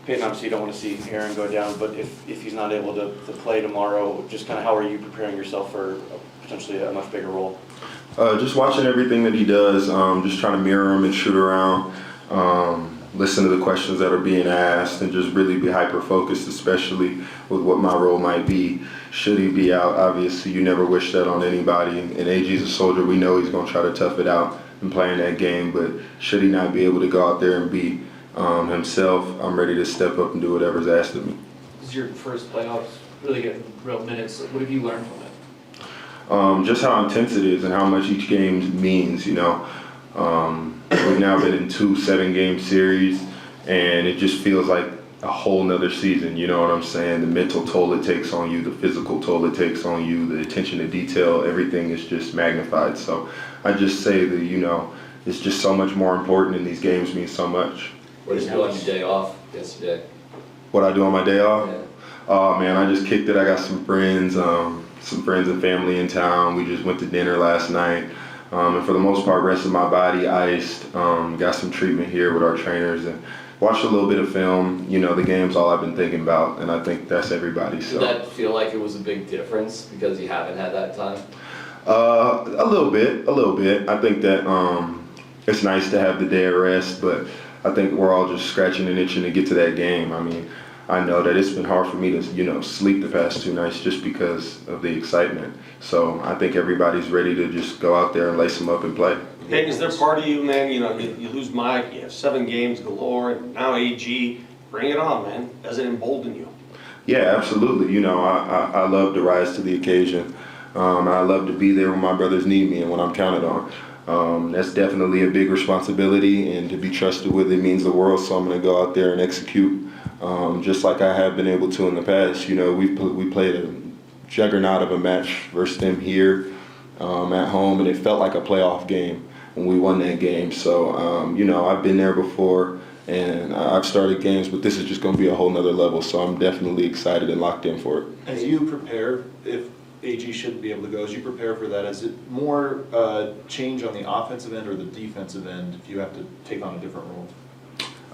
Peyton, obviously you don't want to see Aaron go down, but if he's not able to play tomorrow, just kind of how are you preparing yourself for potentially a much bigger role? Just watching everything that he does, just trying to mirror him and shoot around, listen to the questions that are being asked, and just really be hyper-focused, especially with what my role might be. Should he be out, obviously you never wish that on anybody, and AG's a soldier. We know he's going to try to tough it out and play in that game, but should he not be able to go out there and be himself, I'm ready to step up and do whatever's asked of me. This is your first playoffs, really getting real minutes. What have you learned from it? Just how intense it is and how much each game means, you know. We've now been in 2 7-game series, and it just feels like a whole nother season, you know what I'm saying? The mental toll it takes on you, the physical toll it takes on you, the attention to detail, everything is just magnified. So I just say that, you know, it's just so much more important, and these games mean so much. What did you do on your day off yesterday? What I do on my day off? Yeah. Oh man, I just kicked it. I got some friends and family in town. We just went to dinner last night. And for the most part, rested my body, iced, got some treatment here with our trainers, and watched a little bit of film. You know, the game's all I've been thinking about, and I think that's everybody. So. Did that feel like it was a big difference because you haven't had that time? A little bit. I think that it's nice to have the day of rest, but I think we're all just scratching and itching to get to that game. I mean, I know that it's been hard for me to, you know, sleep the past 2 nights just because of the excitement. So I think everybody's ready to just go out there and lace them up and play. Peyton, is there part of you, man, you know, you lose Mike, you have 7 games galore, and now AG, bring it on, man. Does it embolden you? Yeah, absolutely. You know, I love to rise to the occasion. And I love to be there when my brothers need me and when I'm counted on. That's definitely a big responsibility, and to be trusted with it means the world, so I'm going to go out there and execute just like I have been able to in the past. You know, we played a juggernaut of a match versus them here at home, and it felt like a playoff game when we won that game. So, you know, I've been there before, and I've started games, but this is just going to be a whole nother level, so I'm definitely excited and locked in for it. As you prepare, if AG shouldn't be able to go, as you prepare for that, is it more change on the offensive end or the defensive end if you have to take on a different role?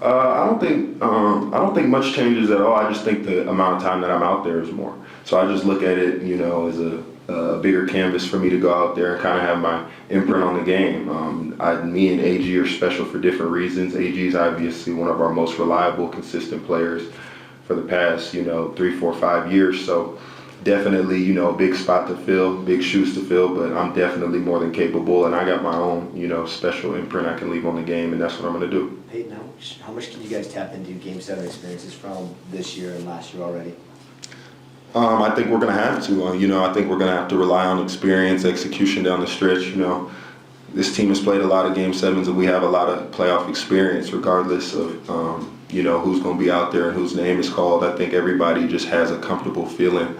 I don't think much changes at all. I just think the amount of time that I'm out there is more. So I just look at it, you know, as a bigger canvas for me to go out there and kind of have my imprint on the game. Me and AG are special for different reasons. AG is obviously one of our most reliable, consistent players for the past, you know, 3, 4, 5 years. So definitely, you know, a big spot to fill, big shoes to fill, but I'm definitely more than capable, and I got my own, you know, special imprint I can leave on the game, and that's what I'm going to do. Peyton, how much can you guys tap into Game 7 experiences from this year and last year already? I think we're going to have to. You know, I think we're going to have to rely on experience, execution down the stretch. You know, this team has played a lot of Game 7s, and we have a lot of playoff experience regardless of, you know, who's going to be out there and whose name is called. I think everybody just has a comfortable feeling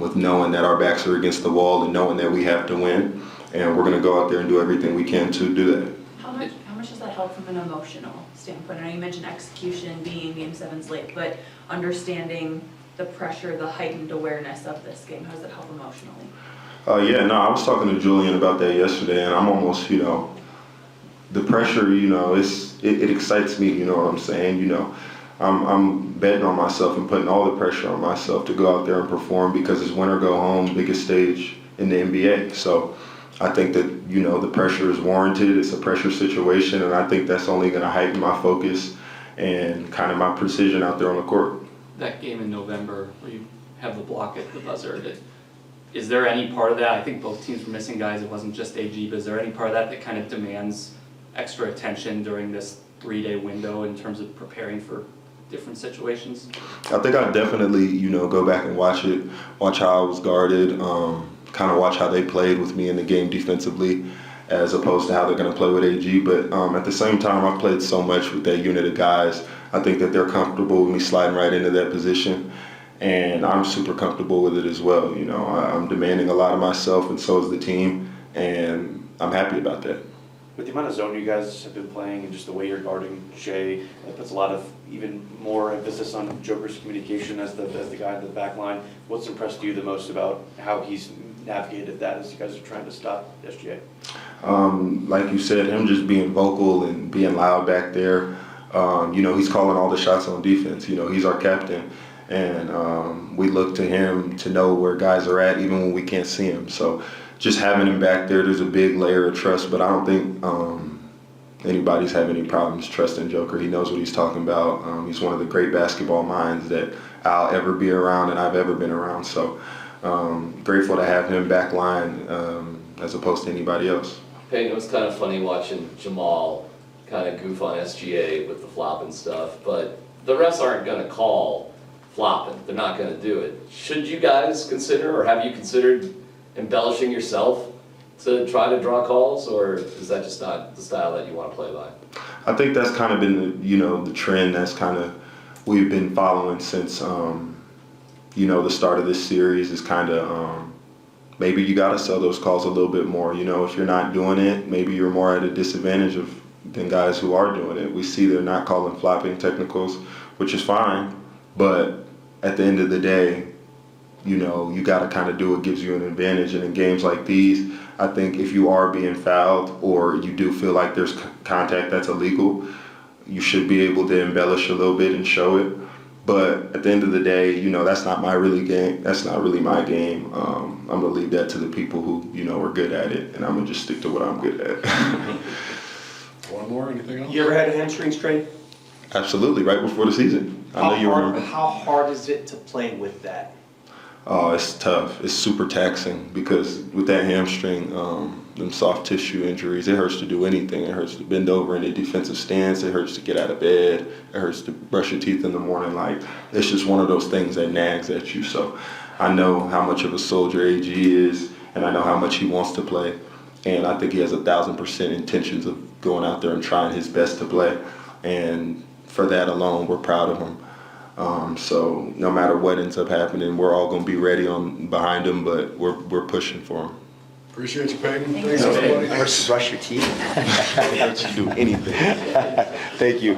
with knowing that our backs are against the wall and knowing that we have to win, and we're going to go out there and do everything we can to do that. How much does that help from an emotional standpoint? I know you mentioned execution being Game 7's late, but understanding the pressure, the heightened awareness of this game, how does it help emotionally? I was talking to Julian about that yesterday, and I'm almost, you know, the pressure, you know, it excites me, you know what I'm saying? You know, I'm betting on myself and putting all the pressure on myself to go out there and perform because it's win or go home, biggest stage in the NBA. So I think that, you know, the pressure is warranted. It's a pressure situation, and I think that's only going to heighten my focus and kind of my precision out there on the court. That game in November where you have the block at the buzzer, is there any part of that? I think both teams were missing guys. It wasn't just AG, but is there any part of that kind of demands extra attention during this 3-day window in terms of preparing for different situations? I think I definitely, you know, go back and watch it, watch how I was guarded, kind of watch how they played with me in the game defensively as opposed to how they're going to play with AG. But at the same time, I've played so much with that unit of guys. I think that they're comfortable with me sliding right into that position, and I'm super comfortable with it as well. You know, I'm demanding a lot of myself, and so is the team, and I'm happy about that. With the amount of zone you guys have been playing and just the way you're guarding Shea, that puts a lot of even more emphasis on Joker's communication as the guy in the back line. What's impressed you the most about how he's navigated that as you guys are trying to stop SGA? Like you said, him just being vocal and being loud back there. You know, he's calling all the shots on defense. You know, he's our captain. And we look to him to know where guys are at even when we can't see them. So just having him back there's a big layer of trust, but I don't think anybody's having any problems trusting Joker. He knows what he's talking about. He's one of the great basketball minds that I'll ever be around and I've ever been around. So grateful to have him back line as opposed to anybody else. Peyton, it was kind of funny watching Jamal kind of goof on SGA with the flop and stuff, but the refs aren't going to call flopping. They're not going to do it. Should you guys consider, or have you considered embellishing yourself to try to draw calls, or is that just not the style that you want to play by? I think that's kind of been the trend that's kind of we've been following since the start of this series is kind of maybe you got to sell those calls a little bit more. You know, if you're not doing it, maybe you're more at a disadvantage than guys who are doing it. We see they're not calling flopping technicals, which is fine, but at the end of the day, you got to kind of do what gives you an advantage. And in games like these, I think if you are being fouled or you do feel like there's contact that's illegal, you should be able to embellish a little bit and show it. But at the end of the day, that's not my game. That's not really my game. I'm gonna leave that to the people who are good at it, and I'm gonna just stick to what I'm good at. One more, anything else? You ever had a hamstring strain? Absolutely, right before the season. I know you remember. How hard is it to play with that? Oh, it's tough. It's super taxing because with that hamstring, them soft tissue injuries, it hurts to do anything. It hurts to bend over in a defensive stance. It hurts to get out of bed. It hurts to brush your teeth in the morning. Like, it's just one of those things that nags at you. So I know how much of a soldier AG is, and I know how much he wants to play. And I think he has 1,000% intentions of going out there and trying his best to play. And for that alone, we're proud of him. So no matter what ends up happening, we're all going to be ready behind him, but we're pushing for him. Appreciate you, Peyton. Thank Thanks, you. everybody. Brush your teeth. Don't you do anything. Thank you.